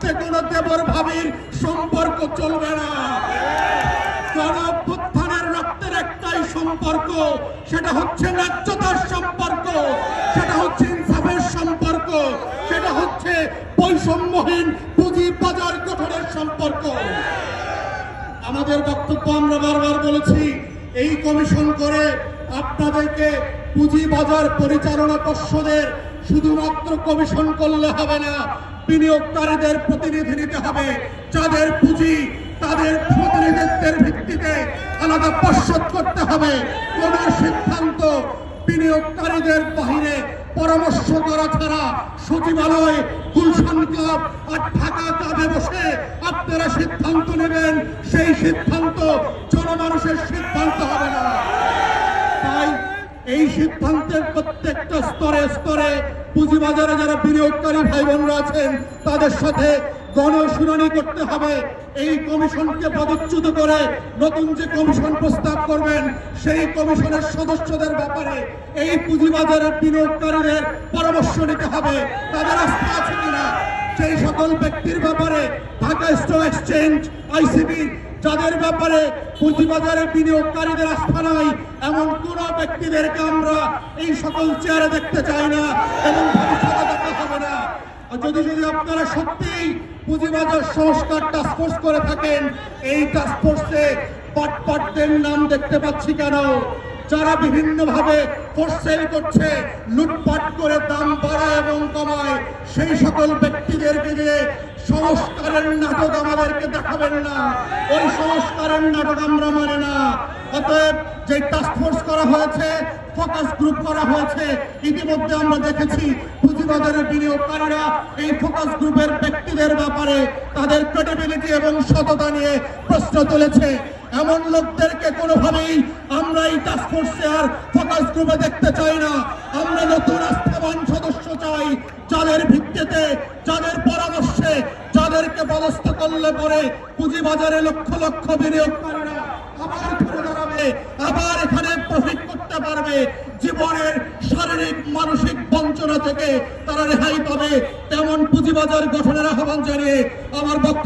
সাথে কোনো দেবর ভাবির সম্পর্ক চলবে না। গণঅভ্যুত্থানের রক্তের একটাই সম্পর্ক, সেটা হচ্ছে ন্যায্যতার সম্পর্ক, সেটা হচ্ছে ইনসাফের সম্পর্ক, সেটা হচ্ছে বৈষম্যহীন পুঁজি বাজার গঠনের সম্পর্ক। আমাদের বক্তব্য আমরা বারবার বলেছি, এই কমিশন করে আপনাদেরকে পুঁজিবাজার পরিচালনা পর্ষদের শুধুমাত্র কমিশন করলে হবে না, বিনিয়োগকারীদের প্রতিনিধি নিতে হবে। যাদের পুঁজি তাদের প্রতিনিধিত্বের ভিত্তিতে আলাদা পর্ষদ করতে হবে। কোন সিদ্ধান্ত বিনিয়োগকারীদের বাহিরে পরামর্শ করা ছাড়া সচিবালয়, গুলশান ক্লাব আর ঢাকা ক্লাবে বসে আপনারা সিদ্ধান্ত নেবেন, সেই সিদ্ধান্ত জনমানুষের সিদ্ধান্ত হবে না। তাই এই সিদ্ধান্তের প্রত্যেকটা স্তরে স্তরে পুঁজিবাজারে যারা বিনিয়োগকারী ভাই বোনরা আছেন তাদের সাথে গণশুনানি করতে হবে। এই কমিশনকে পদচ্যুত করে নতুন যে কমিশন প্রস্তাব করবেন সেই কমিশনের সদস্যদের ব্যাপারে এই পুঁজিবাজারের বিনিয়োগকারীদের পরামর্শ নিতে হবে, তাদের আস্থা আছে কিনা। সেই সকল ব্যক্তির ব্যাপারে ঢাকা স্টক এক্সচেঞ্জ, আইসিবি যাদের ব্যাপারে পুঁজিবাজারে বিনিয়োগকারীদের আস্থা নাই, এমন কোন ব্যক্তিদেরকে আমরা এই সকল চেয়ারে দেখতে চাই না এবং ভবিষ্যতে দেখা হবে না। যদি আপনারা সত্যিই পুঁজিবাজার সংস্কার টাস্কফোর্স করে থাকেন, এই টাস্কফোর্সে পাটপাটদের নাম দেখতে পাচ্ছি কেন? যারা বিভিন্নভাবে ফোর্সেল করছে, লুটপাট করে দাম বাড়ায় এবং কমায়, সেই সকল ব্যক্তিদেরকে দিয়ে সংস্কারের নাটক আমাদেরকে দেখাবেন না। ওই সংস্কারের নাটক আমরা মানি না। অতএব যে টাস্কফোর্স করা হয়েছে, ফোকাস গ্রুপ করা হয়েছে, ইতিমধ্যে আমরা দেখেছি পুঁজিবাজারের বিনিয়োগকারীরা এই ফোকাস গ্রুপের ব্যক্তিদের ব্যাপারে তাদের ক্রেডিবিলিটি এবং সততা নিয়ে প্রশ্ন তুলেছে। এমন লোকদেরকে কোনোভাবেই আমরা এই টাস্কফোর্সে আর ফোকাস গ্রুপে দেখতে চাই না। আমরা নতুন আস্থাবান সদস্য চাই, যাদের ভিত্তিতে, যাদের পরামর্শে, যাদেরকে পদস্থ করলে পরে পুঁজিবাজারে লক্ষ লক্ষ বিনিয়োগকারীরা আবার ঘুরে দাঁড়াবে, আবার এখানে প্রফিট করতে পারবে। জীবনের শারীরিক মানসিক বঞ্চনা থেকে তারা রেহাই পাবে। তেমন পুঁজিবাজার গঠনের আহ্বান জানিয়ে আমার বক্তব্য